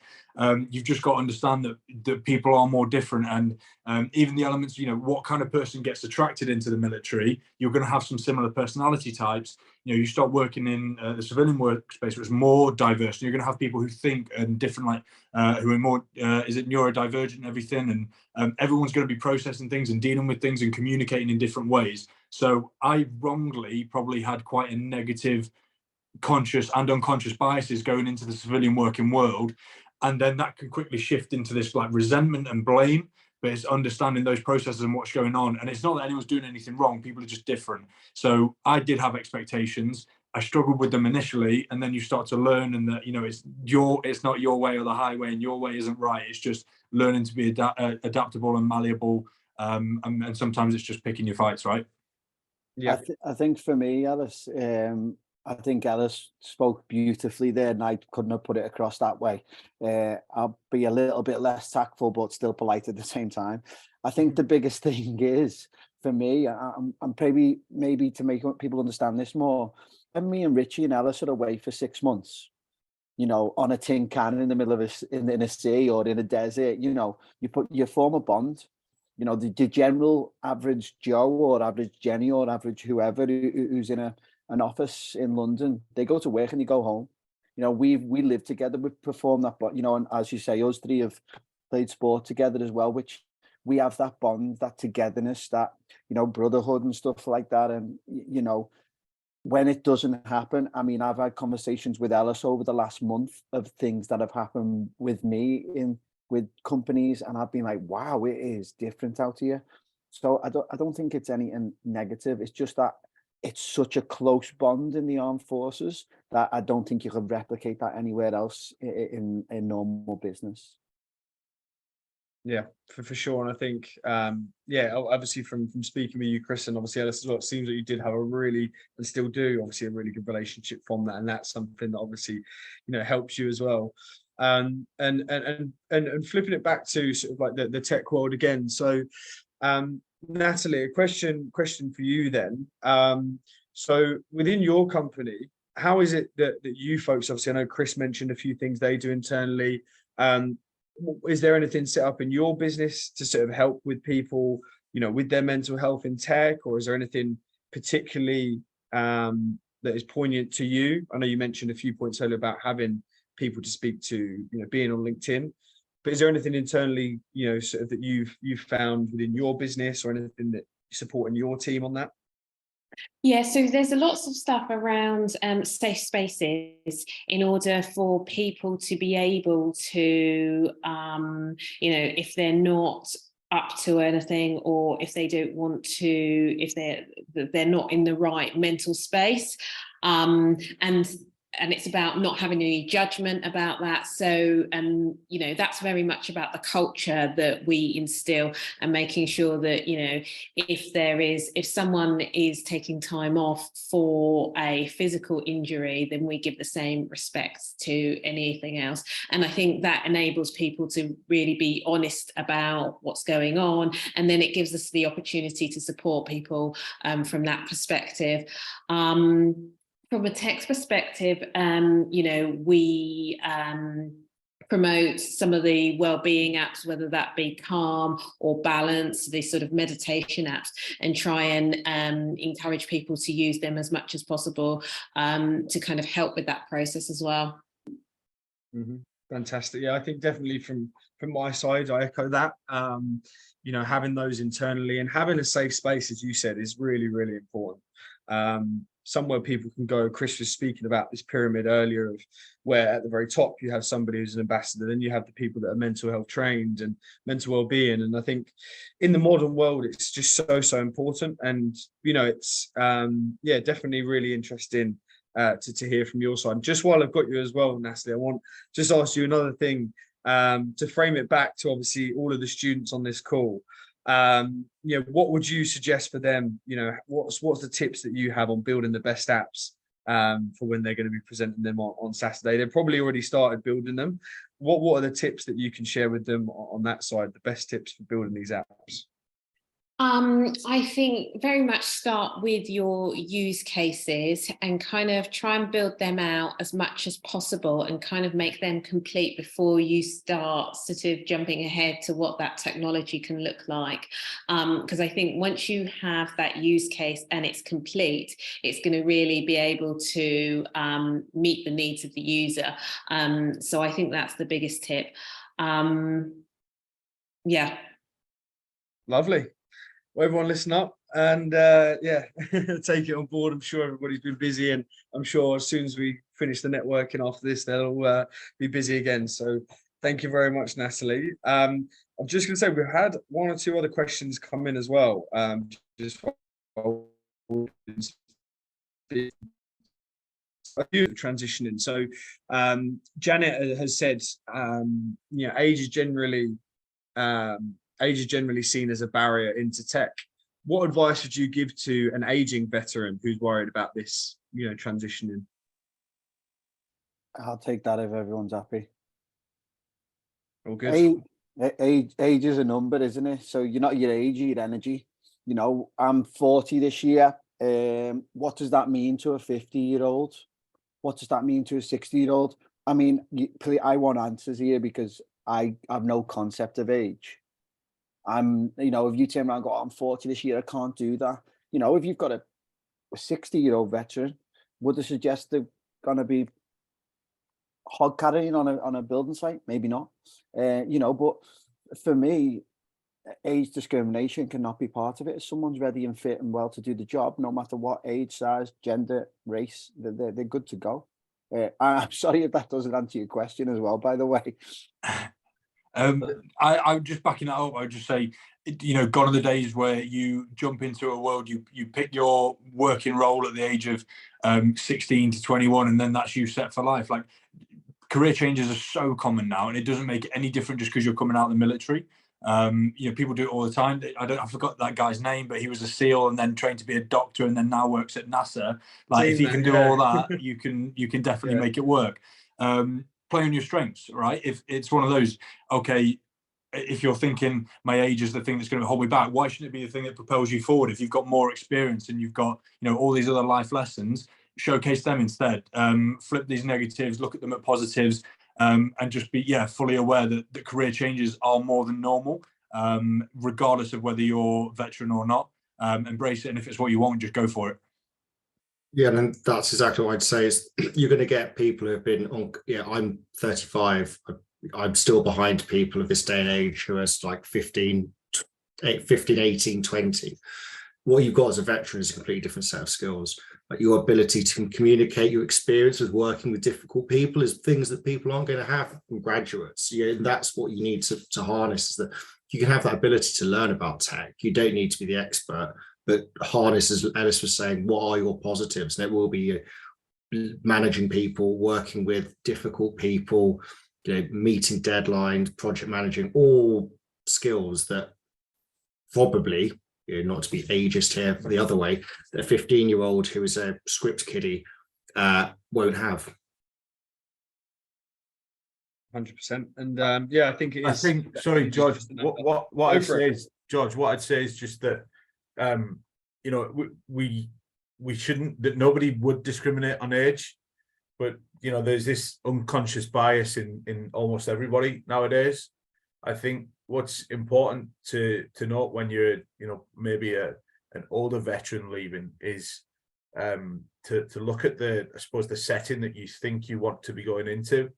You've just got to understand that people are more different. And even the elements, what kind of person gets attracted into the military, you're going to have some similar personality types. You start working in the civilian workspace where it's more diverse, and you're going to have people who think and different, who are more, is it neurodivergent and everything. And everyone's going to be processing things and dealing with things and communicating in different ways. So I wrongly probably had quite a negative conscious and unconscious biases going into the civilian working world. And then that can quickly shift into this like resentment and blame. But it's understanding those processes and what's going on. And it's not that anyone's doing anything wrong. People are just different. So I did have expectations. I struggled with them initially, and then you start to learn, and that it's not your way or the highway, and your way isn't right. It's just learning to be adaptable and malleable. And sometimes it's just picking your fights, right? Yeah. I think for me, Alice, I think Alice spoke beautifully there, and I couldn't have put it across that way. I'll be a little bit less tactful, but still polite at the same time. I think the biggest thing is, for me, I'm maybe to make people understand this more, when me and Richie and Alice are away for 6 months, on a tin can in the middle of in a sea or in a desert, you form a bond. The general average Joe or average Jenny or average whoever who's in an office in London, they go to work and they go home. We live together, we perform that, but and as you say, us three have played sport together as well, which we have that bond, that togetherness, that brotherhood and stuff like that. And when it doesn't happen, I mean, I've had conversations with Alice over the last month of things that have happened with me with companies, and I've been like, wow, it is different out here. So I don't think it's anything negative. It's just that it's such a close bond in the armed forces that I don't think you can replicate that anywhere else in normal business. Yeah, for sure. And I think, obviously from speaking with you, Chris, and obviously Alice as well, it seems that you did have a really, and still do, obviously a really good relationship from that. And that's something that obviously, helps you as well. And flipping it back to sort of like the tech world again. So, Natalie, a question for you then. So within your company, how is it that you folks, obviously I know Chris mentioned a few things they do internally. Is there anything set up in your business to sort of help with people, with their mental health in tech, or is there anything particularly that is poignant to you? I know you mentioned a few points earlier about having people to speak to, being on LinkedIn, but is there anything internally, sort of that you've found within your business, or anything that you're supporting your team on that? Yeah, so there's lots of stuff around safe spaces in order for people to be able to, if they're not up to anything, or if they don't want to, if they're not in the right mental space, and and it's about not having any judgment about that. So, you know, that's very much about the culture that we instill, and making sure that, you know, if someone is taking time off for a physical injury, then we give the same respect to anything else. And I think that enables people to really be honest about what's going on. And then it gives us the opportunity to support people from that perspective. From a text perspective, you know, we promote some of the well-being apps, whether that be Calm or Balance, these sort of meditation apps, and try and encourage people to use them as much as possible to kind of help with that process as well. Fantastic. Yeah, I think definitely from my side, I echo that. You know, having those internally and having a safe space, as you said, is really, really important. Somewhere people can go. Chris was speaking about this pyramid earlier, of where at the very top you have somebody who's an ambassador, then you have the people that are mental health trained and mental well-being. And I think in the modern world, it's just so important. And you know, it's yeah, definitely really interesting to hear from your side. Just while I've got you as well, Natalie, I want just ask you another thing, to frame it back to obviously all of the students on this call. You know, what would you suggest for them? You know, what's the tips that you have on building the best apps for when they're going to be presenting them on Saturday? They've probably already started building them. What are the tips that you can share with them on that side, the best tips for building these apps? I think very much start with your use cases and kind of try and build them out as much as possible and kind of make them complete before you start sort of jumping ahead to what that technology can look like. Because I think once you have that use case and it's complete, it's going to really be able to meet the needs of the user. So I think that's the biggest tip. Yeah. Lovely. Well, everyone listen up and yeah, take it on board. I'm sure everybody's been busy, and I'm sure as soon as we finish the networking after this, they'll be busy again. So thank you very much, Natalie. I'm just going to say we've had one or two other questions come in as well. Just transitioning. So Janet has said, you know, age is generally seen as a barrier into tech. What advice would you give to an aging veteran who's worried about this, you know, transitioning? I'll take that if everyone's happy. All good. Age is a number, isn't it? So you're not your age, your energy. You know, I'm 40 this year. What does that mean to a 50-year-old? What does that mean to a 60-year-old? I mean, I want answers here because I have no concept of age. You know, if you turn around and go, I'm 40 this year, I can't do that. You know, if you've got a 60-year-old veteran, would they suggest they're going to be hog carrying on a building site? Maybe not. You know, but for me, age discrimination cannot be part of it. If someone's ready and fit and well to do the job, no matter what age, size, gender, race, they're good to go. I'm sorry if that doesn't answer your question as well, by the way. I'm just backing that up. I would just say, you know, gone are the days where you jump into a world, you pick your working role at the age of 16 to 21, and then that's you set for life. Like, career changes are so common now, and it doesn't make it any different just because you're coming out of the military. You know, people do it all the time. I forgot that guy's name, but he was a SEAL and then trained to be a doctor and then now works at NASA. Like, if he can do all that, you can definitely make it work. Play on your strengths, right? If it's one of those, okay, if you're thinking my age is the thing that's going to hold me back, why shouldn't it be the thing that propels you forward? If you've got more experience and you've got, you know, all these other life lessons, showcase them instead. Flip these negatives, look at them at positives, and just be fully aware that the career changes are more than normal, regardless of whether you're veteran or not. Embrace it, and if it's what you want, just go for it. Yeah, and that's exactly what I'd say is you're going to get people who have been on, I'm 35. I'm still behind people of this day and age who are like 15, 18, 20. What you've got as a veteran is a completely different set of skills. Like, your ability to communicate, your experience with working with difficult people is things that people aren't going to have from graduates. And that's what you need to harness, is that you can have that ability to learn about tech. You don't need to be the expert, but harness, as Ellis was saying, what are your positives? And it will be managing people, working with difficult people, meeting deadlines, project managing, all skills that probably, not to be ageist here the other way, that a 15-year-old who is a script kiddie won't have. 100%. And yeah, I think it is. I think, sorry, George, what I'd say is, George, what I'd say is just that, we shouldn't, that nobody would discriminate on age, but there's this unconscious bias in almost everybody nowadays. I think what's important to note when you're maybe an older veteran leaving is to look at I suppose the setting that you think you want to be going into.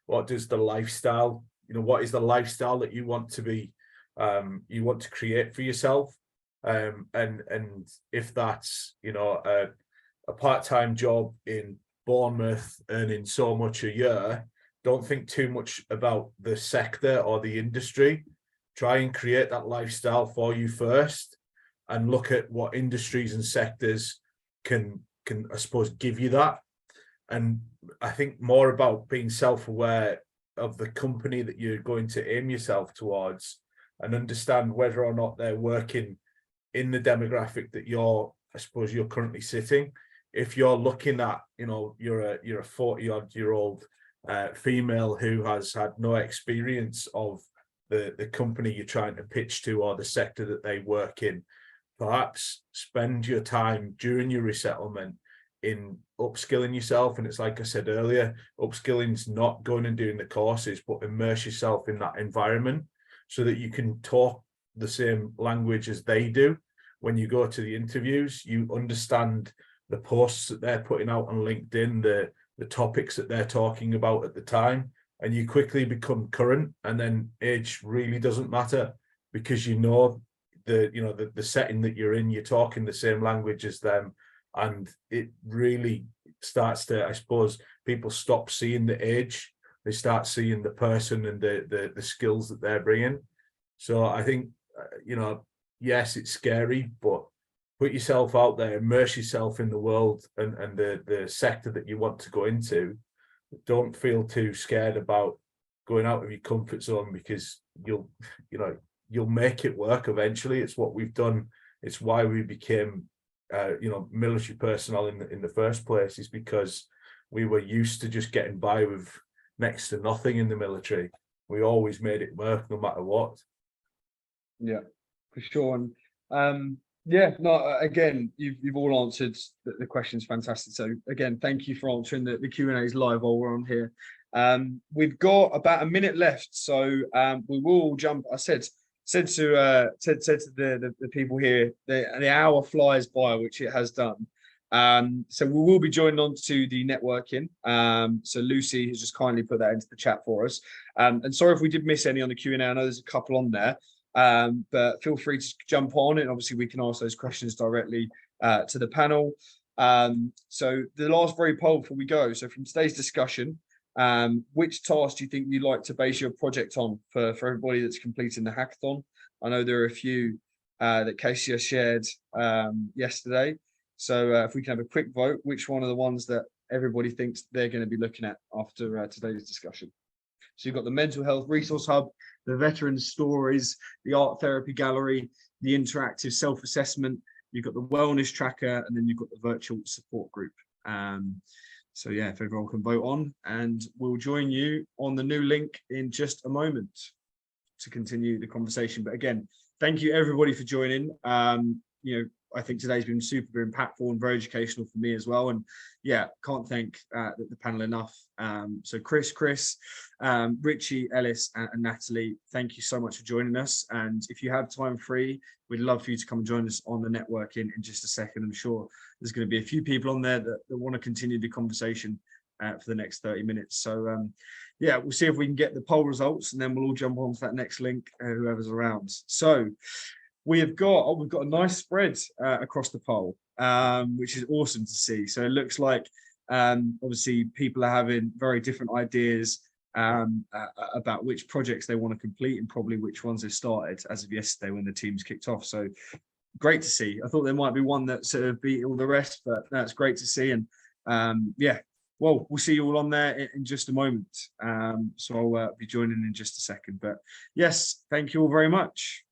What does the lifestyle, what is the lifestyle that you want to be you want to create for yourself? And if that's a part-time job in Bournemouth earning so much a year, don't think too much about the sector or the industry. Try and create that lifestyle for you first, and look at what industries and sectors can I suppose give you that. And I think more about being self-aware of the company that you're going to aim yourself towards, and understand whether or not they're working in the demographic that you're currently sitting. If you're looking at, you're a 40-odd-year-old female who has had no experience of the company you're trying to pitch to or the sector that they work in, perhaps spend your time during your resettlement in upskilling yourself. And it's like I said earlier, upskilling is not going and doing the courses, but immerse yourself in that environment so that you can talk the same language as they do. When you go to the interviews, you understand the posts that they're putting out on LinkedIn, the topics that they're talking about at the time, and you quickly become current. And then age really doesn't matter, because the setting that you're in, you're talking the same language as them, and it really starts to, I suppose, people stop seeing the age, they start seeing the person and the skills that they're bringing. So I think yes, it's scary, but put yourself out there, immerse yourself in the world and the sector that you want to go into. Don't feel too scared about going out of your comfort zone, because you'll make it work eventually. It's what we've done. It's why we became military personnel in the first place, is because we were used to just getting by with next to nothing in the military. We always made it work no matter what. Yeah, for sure. And yeah, no, again, you've all answered the questions. Fantastic. So again, thank you for answering the Q&As live while we're on here. We've got about a minute left, so we will jump. I said to the people here, the hour flies by, which it has done. So we will be joined on to the networking. So Lucy has just kindly put that into the chat for us. And sorry if we did miss any on the Q&A. I know there's a couple on there. But feel free to jump on, and obviously we can ask those questions directly to the panel. So the last very poll before we go. So from today's discussion, which task do you think you'd like to base your project on for everybody that's completing the hackathon? I know there are a few that Casey has shared yesterday. So if we can have a quick vote, which one are the ones that everybody thinks they're going to be looking at after today's discussion? So you've got the mental health resource hub, the veterans stories, the art therapy gallery, the interactive self-assessment, you've got the wellness tracker, and then you've got the virtual support group. So yeah, if everyone can vote on, and we'll join you on the new link in just a moment to continue the conversation. But again, thank you everybody for joining. I think today's been super impactful and very educational for me as well. And yeah, can't thank the panel enough. So Chris, Richie, Ellis, and Natalie, thank you so much for joining us. And if you have time free, we'd love for you to come and join us on the networking in just a second. I'm sure there's going to be a few people on there that want to continue the conversation for the next 30 minutes. So yeah, we'll see if we can get the poll results, and then we'll all jump onto that next link, whoever's around. So we've got a nice spread across the poll, which is awesome to see. So it looks like obviously people are having very different ideas about which projects they want to complete, and probably which ones they've started as of yesterday when the teams kicked off. So great to see. I thought there might be one that sort of beat all the rest, but that's great to see. And yeah, well, we'll see you all on there in just a moment. So I'll be joining in just a second. But yes, thank you all very much.